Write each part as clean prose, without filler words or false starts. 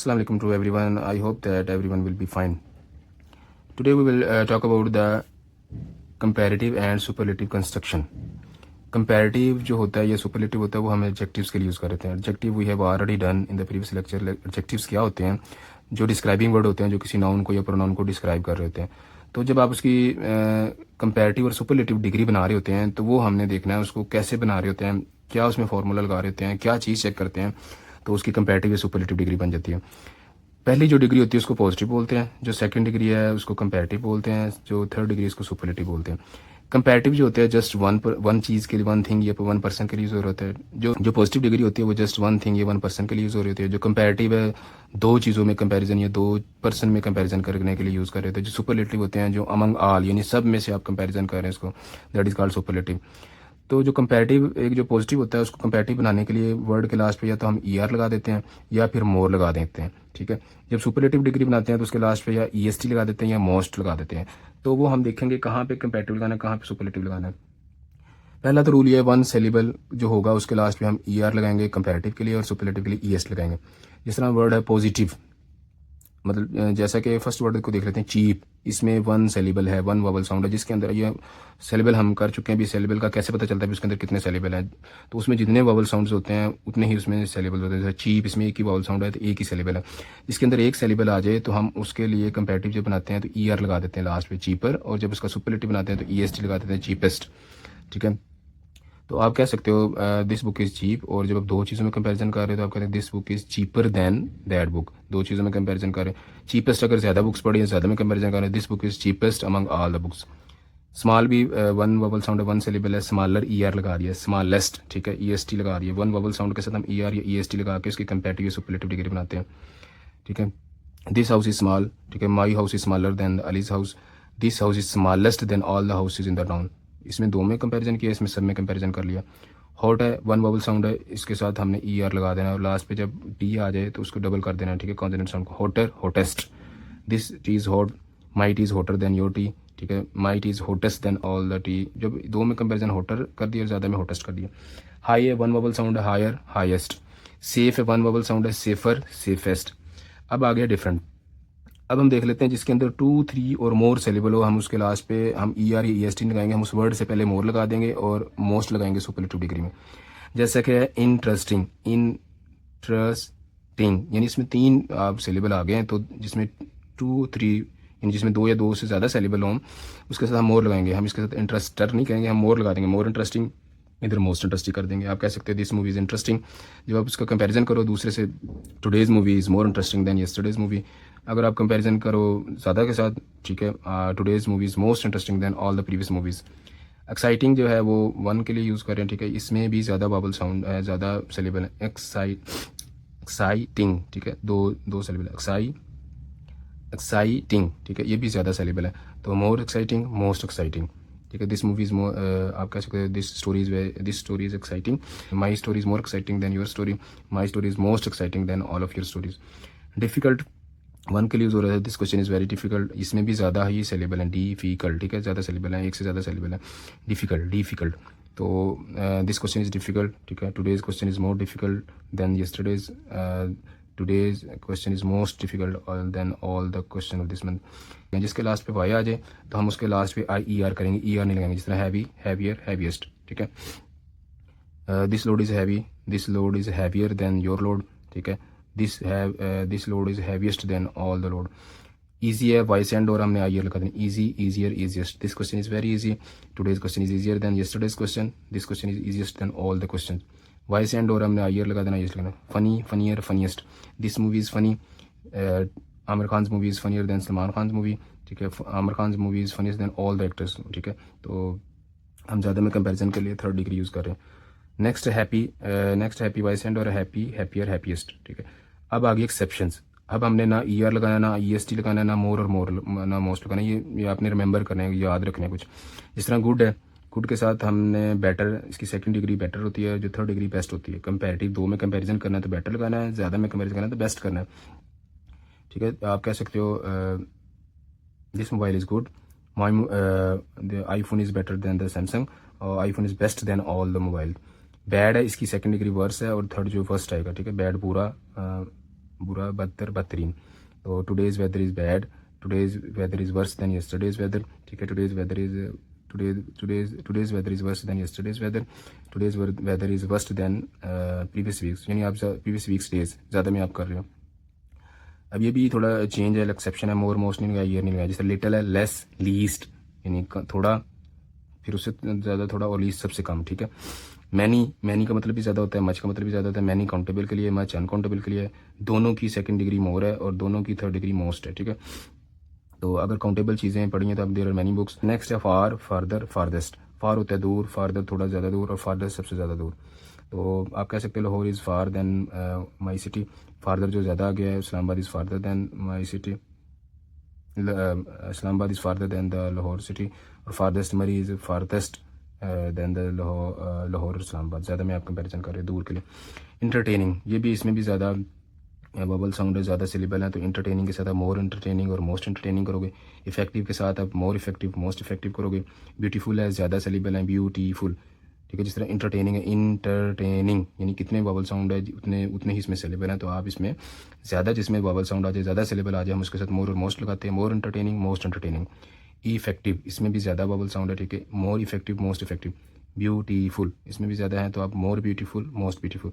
Assalamu alaikum to everyone. I hope that everyone will be fine. Today we will talk about the comparative and superlative construction. Comparative जो होता है या superlative होता है वो हम adjectives के लिए यूज़ कर रहे हैं. Adjective we have already done in the previous lecture. Adjectives क्या होते हैं? जो describing word होते हैं, जो किसी noun को या pronoun को describe कर रहे होते हैं. तो जब आप उसकी comparative और superlative डिग्री बना रहे होते हैं तो वो हमने देखना है उसको कैसे बना रहे होते हैं, क्या उसमें फॉर्मूला लगा रहे होते हैं, क्या चीज़ चेक करते हैं, तो उसकी कंपैरेटिव या सुपरलेटिव डिग्री बन जाती है. पहली जो डिग्री होती है उसको पॉजिटिव बोलते हैं, जो सेकंड डिग्री है उसको कंपैरेटिव बोलते हैं, जो थर्ड डिग्री उसको सुपरलेटिव बोलते हैं. कंपैरेटिव जो होता है जस्ट वन चीज़ के लिए, वन थिंग या वन पर्सन के लिए यूज़ हो रहा होता है. जो पॉजिटिव डिग्री होती है वो जस्ट वन थिंग या वन पर्सन के लिए यूज़ हो रही होती है. जो कंपैरेटिव है दो चीज़ों में कंपैरिजन या दो पर्सन में कंपैरिजन करने के लिए यूज़ कर रहे होते हैं. जो सुपरलेटिव होते हैं जो अमंग ऑल यानी सब में से आप कंपैरिजन कर रहे हैं इसको, दैट इज़ कॉल्ड सुपरलेटिव. तो जो कंपैरेटिव एक जो पॉजिटिव होता है उसको कंपैरेटिव बनाने के लिए वर्ड के लास्ट पे या तो हम ER लगा देते हैं या फिर मोर लगा देते हैं. ठीक है. जब सुपरलेटिव डिग्री बनाते हैं तो उसके लास्ट पे या EST लगा देते हैं या मोस्ट लगा देते हैं. तो वो हम देखेंगे कहाँ पे कंपैरेटिव लगाना है, कहाँ पे सुपरलेटिव लगाना है. पहला तो रूल ये है, वन सेलिबल जो होगा उसके लास्ट पे हम ER लगाएंगे कंपैरेटिव के लिए और सुपरलेटिव के लिए ES लगाएंगे. जिस तरह वर्ड है पॉजिटिव, मतलब जैसा कि फर्स्ट वर्ड को देख लेते हैं चीप, इसमें वन सेलिबल है, वन वोवल साउंड है, जिसके अंदर ये सेलिबल हम कर चुके हैं. भी सेलिबल का कैसे पता चलता है उसके अंदर कितने सेलिबल हैं, तो उसमें जितने वोवल साउंड्स होते हैं उतने ही उसमें सेलिबल होते हैं. जैसे चीप इसमें एक ही वोवल साउंड है तो एक ही सेलिबल है. इसके अंदर एक सेलिबल आ जाए तो हम उसके लिए कंपैरेटिव जब बनाते हैं तो ER लगा देते हैं लास्ट पे चीपर, और जब उसका सुपरलेटिव बनाते हैं तो EST लगा देते हैं चीपेस्ट. ठीक है. तो आप कह सकते हो दिस बुक इज़ चीप, और जब आप दो चीज़ों में कंपैरिजन कर रहे हो तो आप कहते हैं this book is cheaper than that book. दो चीज़ों में कंपैरिजन कर रहे हैं. चीपेस्ट अगर ज़्यादा बुक्स पढ़ी है ज़्यादा में कंपैरिजन कर रहे हैं, this book is cheapest among all the books. Small भी वन वोवल साउंड है, वन सेलिबल है, स्मॉलर ER लगा रही है, स्मॉलेस्ट ठीक है EST लगा रही है. वन वोवल साउंड के साथ हम ER या EST लगा के उसकी कंपैरेटिव या सुपरलेटिव डिग्री बनाते हैं. ठीक है. दिस हाउस इज़ स्मॉल, ठीक है, my house is smaller than Ali's house, this house is smallest than all the houses in the town. इसमें दो में कंपैरिजन किया, इसमें सब में कंपैरिजन कर लिया. हॉट है, वन वोवल साउंड है, इसके साथ हमने ER लगा देना और लास्ट पे जब T आ जाए तो उसको डबल कर देना. ठीक है, कॉन्सोनेंट साउंड को. Hotter, hottest, this tea is hot, my tea is hotter than your tea. ठीक है, my tea is hottest than all the tea. जब दो में कंपैरिजन हॉटर कर दिया और ज़्यादा में हॉटेस्ट कर दिया. हाई है, वन वोवल साउंड है, हायर, हाईएस्ट. सेफ है, वन वोवल साउंड है, सेफर, सेफेस्ट. अब आ गया डिफरेंट. अब हम देख लेते हैं जिसके अंदर 2, 3 और मोर सेलिबल हो, हम उसके लास्ट पे हम ER या EST लगाएंगे. हम उस वर्ड से पहले मोर लगा देंगे और मोस्ट लगाएंगे सुपरलेटिव डिग्री में. जैसा कि है इंटरेस्टिंग, इंटरेस्टिंग यानी इसमें 3 आप सेलिबल आ गए हैं, तो जिसमें 2, 3 यानी जिसमें 2 या 2 से ज़्यादा सेलिबल हों उसके साथ हम मोर लगाएंगे. हम इसके साथ इंटरेस्टर नहीं कहेंगे, हम मोर लगा देंगे. मोर इंटरेस्टिंग, इधर मोस्ट इंटरेस्टिंग कर देंगे. आप कह सकते हैं दिस मूवी इज़ इंटरेस्टिंग. जब आप उसका कंपैरिजन करो दूसरे से, today's movie is more interesting than yesterday's movie. अगर आप कंपैरिजन करो ज़्यादा के साथ, ठीक है, today's movie is most interesting than all the previous movies. Exciting जो है वो वन के लिए यूज़ कर रहे हैं. ठीक है, इसमें भी ज़्यादा वावल साउंड है, ज़्यादा सेलिबल है. एक्साइटिंग, ठीक है, दो सेलिबल है. एक्साइटिंग, ठीक है, ये भी ज़्यादा सेलिबल है. तो मोर एक्साइटिंग, मोस्ट एक्साइटिंग. ठीक है, दिस मूवी इज़ मोर, आप कह सकते हैं this story is exciting, my story is more exciting than your story, my story is most exciting than all of your stories. Difficult one के लिए use हो रहा है. This question is very difficult, इसमें भी ज़्यादा ही सेलेबल है. Difficult, ठीक है, ज़्यादा सेलेबल है, एक से ज़्यादा सेलेबल है. डिफिकल्ट. तो दिस क्वेश्चन इज़ डिफिकल्ट. ठीक है, today's question is more difficult than yesterday's. Today's question is most difficult than all the question of this month. जिसके लास्ट पे वाई आ जाए तो हम उसके लास्ट पे ER करेंगे, ER नहीं लगाएंगे. जिस तरह हैवी, हैवियर, हैवीएस्ट. ठीक है, this load is heavy, this load is heavier than your load. ठीक है, this load is heaviest than all the load. Easy है, वॉइस एंड और हमने IR लगा देना. Easy, easier, easiest. This question is very easy, today's question is easier than yesterday's question, this question is easiest than all the question. Voice end और हमने IR लगा देना, IS लगाना. Funny, funnier, funniest. This movie is funny, Aamir Khan movie is funnier than Salman Khan movie. ठीक है, Aamir Khan movie is funniest than all the actors. ठीक है, तो हम ज़्यादा में कंपैरिजन के लिए थर्ड डिग्री यूज़ कर रहे हैं. नेक्स्ट हैप्पी वॉइस एंड और हैप्पी, हैप्पियर, हैप्पीएस्ट. ठीक है, अब आगे एक्सेप्शंस. अब हमने ना ER लगाना, ना EST लगाना, ना मोर और मोर ना मोस्ट लगाना. ये आपने रिमेंबर करना है, याद रखना है कुछ. जिस तरह गुड है, गुड के साथ हमने बेटर, इसकी सेकंड डिग्री बेटर होती है, जो थर्ड डिग्री बेस्ट होती है. कंपैरेटिव दो में कंपैरिजन करना है तो बेटर लगाना है, ज़्यादा में कंपैरिजन करना है तो बेस्ट करना है. ठीक है, आप कह सकते हो this mobile is good, my the iPhone is better than the Samsung, और iPhone is best than all the mobile. Bad है, इसकी सेकंड डिग्री वर्स है और थर्ड जो फर्स्ट आएगा. ठीक है, बैड बुरा, बुरा, बदतर, बदतरीन। तो today's weather is bad, today's weather is worse than yesterday's weather, ठीक है। Today's weather is today's weather is worse than yesterday's weather, today's weather is worse than previous weeks, यानी आप previous weeks days ज़्यादा में आप कर रहे हो। अब ये भी थोड़ा चेंज है, एक्सेप्शन है, मोर मोस्ट नहीं लगाया, ईयर नहीं लगाया। जैसे लिटिल है, लेस, लीस्ट, यानी थोड़ा, फिर उससे ज़्यादा थोड़ा, और लीस्ट सबसे कम, ठीक है। मैनी का मतलब भी ज़्यादा होता है, मच का मतलब भी ज़्यादा होता है। मैनी काउंटेबल के लिए, मच अनकाउंटेबल के लिए। दोनों की सेकंड डिग्री मोर है और दोनों की थर्ड डिग्री मोस्ट है, ठीक है। तो अगर काउंटेबल चीज़ें पढ़ी हैं तो आप there are many books. Next है फार, फारदर, फारदेस्ट। फार होता है दूर, फारदर थोड़ा ज़्यादा दूर, और फारदेस्ट सबसे ज़्यादा दूर। तो आप कह सकते हो Lahore is far than my city. Farther जो ज़्यादा आगे है, Islamabad is farther than my city, Islamabad is farther than the Lahore city. और farthest Murree is farthest than the Lahore Islamabad. ज़्यादा में आप कंपेरिजन कर रहे हैं दूर के लिए। इंटरटेनिंग, ये भी, इसमें भी ज़्यादा बबल साउंड है, ज़्यादा सिलेबल है। तो इंटरटेनिंग के साथ आप मोर इंटरटेनिंग और मोस्ट इंटरटेनिंग करोगे। इफेक्टिव के साथ आप मोर इफेक्टिव, मोस्ट इफेक्टिव करोगे। ब्यूटीफुल है, ज़्यादा सिलेबल है, ब्यूटीफुल, ठीक है। जिस तरह इंटरटेनिंग है, इंटरटेनिंग, यानी कितने बबल साउंड है उतने ही इसमें सिलेबल हैं। तो आप इसमें ज़्यादा, जिसमें बबल साउंड आ जाए, ज़्यादा सिलेबल आ जाए, हम उसके साथ मोर और मोस्ट लगाते हैं। मोर इंटरटेनिंग, मोस्ट इंटरटेनिंग। इफेक्टिव, इसमें भी ज़्यादा बबल साउंड है, ठीक है। More effective, most effective. Beautiful, इसमें भी ज़्यादा है, तो आप more beautiful, most beautiful.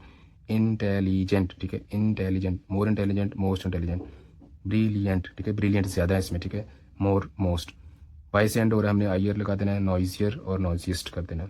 Intelligent, ठीक है, intelligent, more intelligent, most intelligent. Brilliant, ठीक है, ब्रिलियंट ज़्यादा है इसमें, ठीक है, मोर, मोस्ट। वाइस एंड और हमने आईयर लगा देना है, नॉइजियर और नॉइजिएस्ट कर देना है।